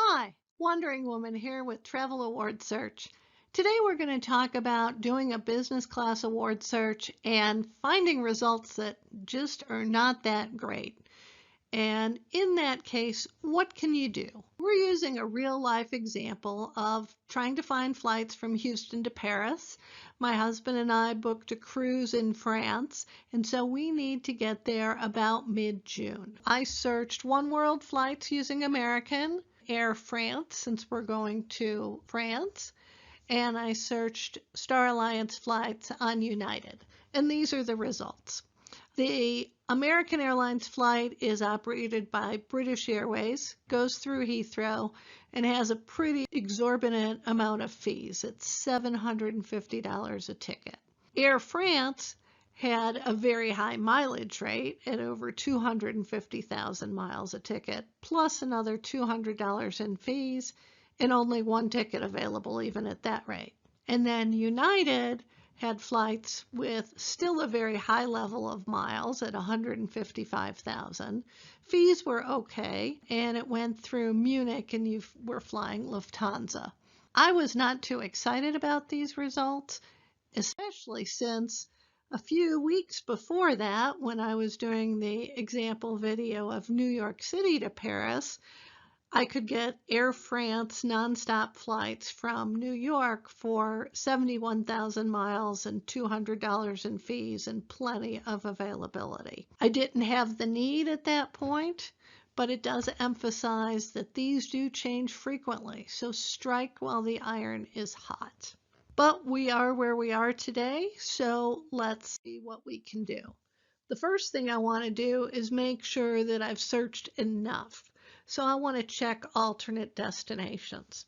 Hi, Wandering Woman here with Travel Award Search. Today we're going to talk about doing a business class award search and finding results that just are not that great. And in that case, what can you do? We're using a real life example of trying to find flights from Houston to Paris. My husband and I booked a cruise in France, and so we need to get there about mid-June. I searched One World flights using American, Air France, since we're going to France, and I searched Star Alliance flights on United. And these are the results. The American Airlines flight is operated by British Airways, goes through Heathrow, and has a pretty exorbitant amount of fees. It's $750 a ticket. Air France had a very high mileage rate at over 250,000 miles a ticket, plus another $200 in fees, and only one ticket available even at that rate. And then United had flights with still a very high level of miles at 155,000. Fees were okay, and it went through Munich, and you were flying Lufthansa. I was not too excited about these results, especially since a few weeks before that, when I was doing the example video of New York City to Paris, I could get Air France nonstop flights from New York for 71,000 miles and $200 in fees and plenty of availability. I didn't have the need at that point, but it does emphasize that these do change frequently, so strike while the iron is hot. But we are where we are today, so let's see what we can do. The first thing I want to do is make sure that I've searched enough. So I want to check alternate destinations.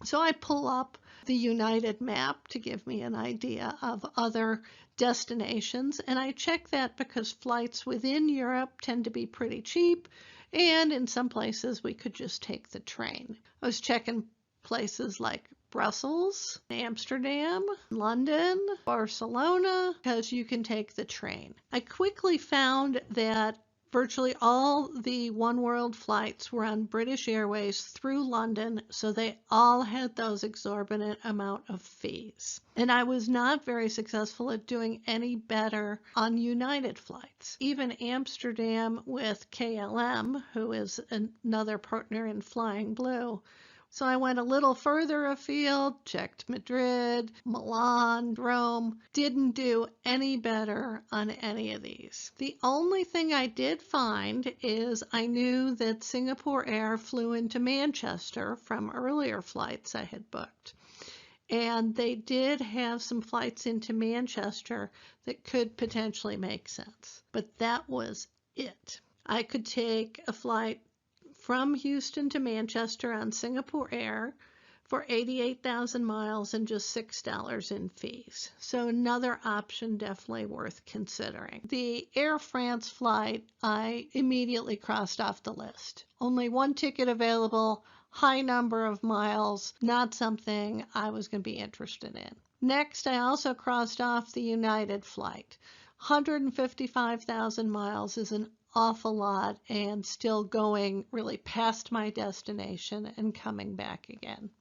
So I pull up the United map to give me an idea of other destinations, and I check that because flights within Europe tend to be pretty cheap, and in some places we could just take the train. I was checking places like Brussels, Amsterdam, London, Barcelona, because you can take the train. I quickly found that virtually all the One World flights were on British Airways through London, so they all had those exorbitant amount of fees. And I was not very successful at doing any better on United flights. Even Amsterdam with KLM, who is another partner in Flying Blue. So I went a little further afield, checked Madrid, Milan, Rome, didn't do any better on any of these. The only thing I did find is I knew that Singapore Air flew into Manchester from earlier flights I had booked. And they did have some flights into Manchester that could potentially make sense. But that was it. I could take a flight from Houston to Manchester on Singapore Air for 88,000 miles and just $6 in fees. So another option definitely worth considering. The Air France flight, I immediately crossed off the list. Only one ticket available, high number of miles, not something I was going to be interested in. Next, I also crossed off the United flight. 155,000 miles is an awful lot and still going really past my destination and coming back again.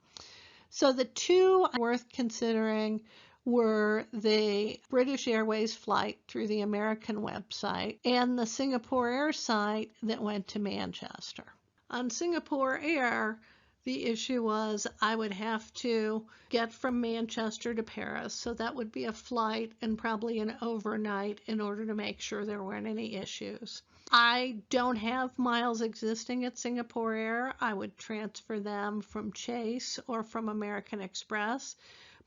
So the two worth considering were the British Airways flight through the American website and the Singapore Air site that went to Manchester. On Singapore Air, the issue was I would have to get from Manchester to Paris, so that would be a flight and probably an overnight in order to make sure there weren't any issues. I don't have miles existing at Singapore Air. I would transfer them from Chase or from American Express,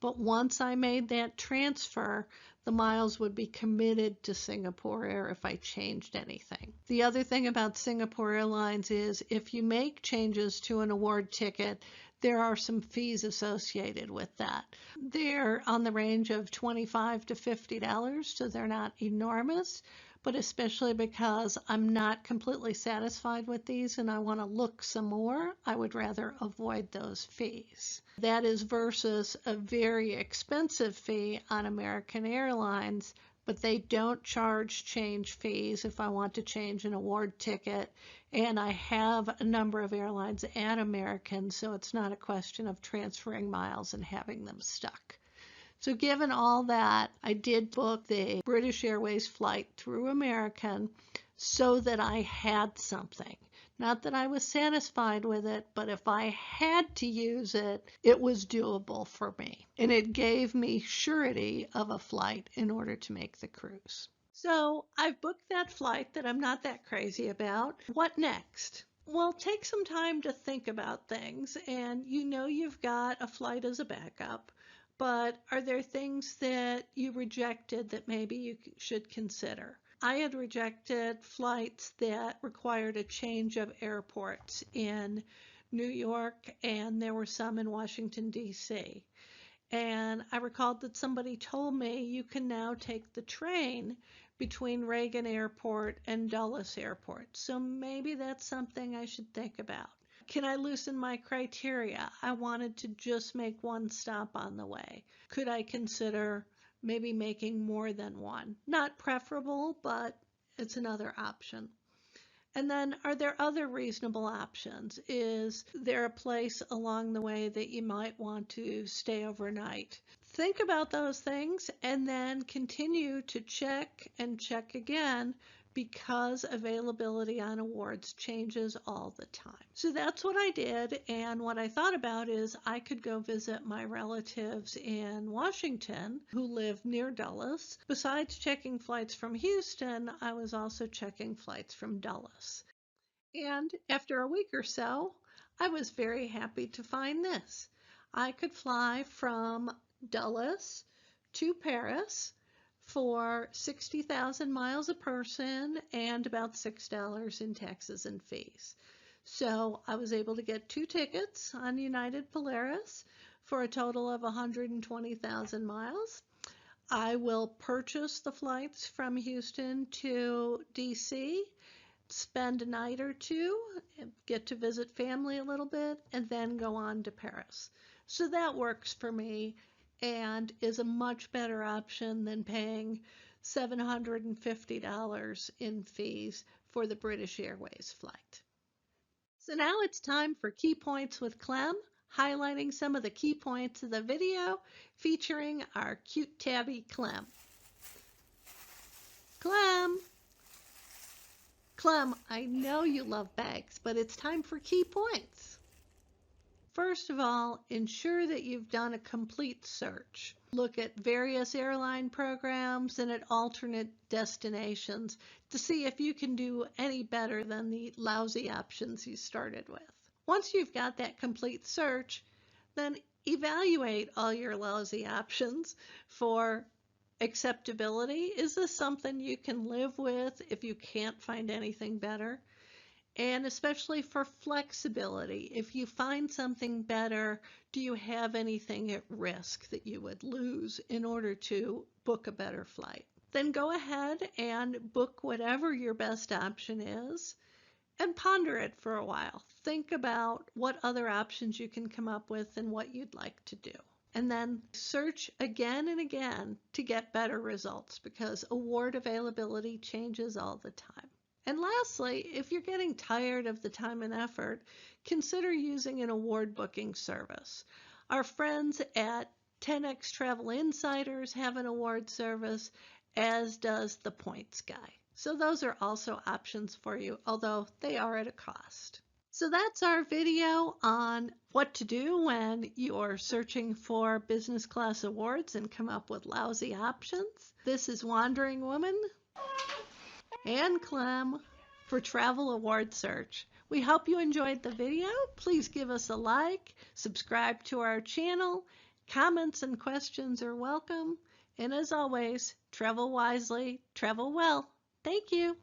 but once I made that transfer, the miles would be committed to Singapore Air if I changed anything. The other thing about Singapore Airlines is if you make changes to an award ticket, there are some fees associated with that. They're on the range of $25 to $50, so they're not enormous, but especially because I'm not completely satisfied with these and I want to look some more, I would rather avoid those fees. That is versus a very expensive fee on American Airlines, but they don't charge change fees if I want to change an award ticket. And I have a number of airlines and American, so it's not a question of transferring miles and having them stuck. So given all that, I did book the British Airways flight through American so that I had something. Not that I was satisfied with it, but if I had to use it, it was doable for me. And it gave me surety of a flight in order to make the cruise. So I've booked that flight that I'm not that crazy about. What next? Well, take some time to think about things, and you know you've got a flight as a backup, but are there things that you rejected that maybe you should consider? I had rejected flights that required a change of airports in New York, and there were some in Washington, D.C. And I recalled that somebody told me you can now take the train between Reagan Airport and Dulles Airport. So maybe that's something I should think about. Can I loosen my criteria? I wanted to just make one stop on the way. Could I consider maybe making more than one? Not preferable, but it's another option. And then are there other reasonable options? Is there a place along the way that you might want to stay overnight? Think about those things and then continue to check and check again because availability on awards changes all the time. So that's what I did, and what I thought about is I could go visit my relatives in Washington who live near Dulles. Besides checking flights from Houston, I was also checking flights from Dulles. And after a week or so, I was very happy to find this. I could fly from Dulles to Paris for 60,000 miles a person and about $6 in taxes and fees. So I was able to get 2 tickets on United Polaris for a total of 120,000 miles. I will purchase the flights from Houston to DC, spend a night or two, get to visit family a little bit, and then go on to Paris. So that works for me and is a much better option than paying $750 in fees for the British Airways flight. So now it's time for Key Points with Clem, highlighting some of the key points of the video featuring our cute tabby Clem. Clem! Clem, I know you love bags, but it's time for key points. First of all, ensure that you've done a complete search. Look at various airline programs and at alternate destinations to see if you can do any better than the lousy options you started with. Once you've got that complete search, then evaluate all your lousy options for acceptability. Is this something you can live with if you can't find anything better? And especially for flexibility, if you find something better, do you have anything at risk that you would lose in order to book a better flight? Then go ahead and book whatever your best option is and ponder it for a while. Think about what other options you can come up with and what you'd like to do. And then search again and again to get better results because award availability changes all the time. And lastly, if you're getting tired of the time and effort, consider using an award booking service. Our friends at 10X Travel Insiders have an award service, as does the Points Guy. So those are also options for you, although they are at a cost. So that's our video on what to do when you're searching for business class awards and come up with lousy options. This is Wandering Woman and Clem for Travel Award Search. We hope you enjoyed the video. Please give us a like, subscribe to our channel. Comments and questions are welcome. And as always, travel wisely, travel well. Thank you.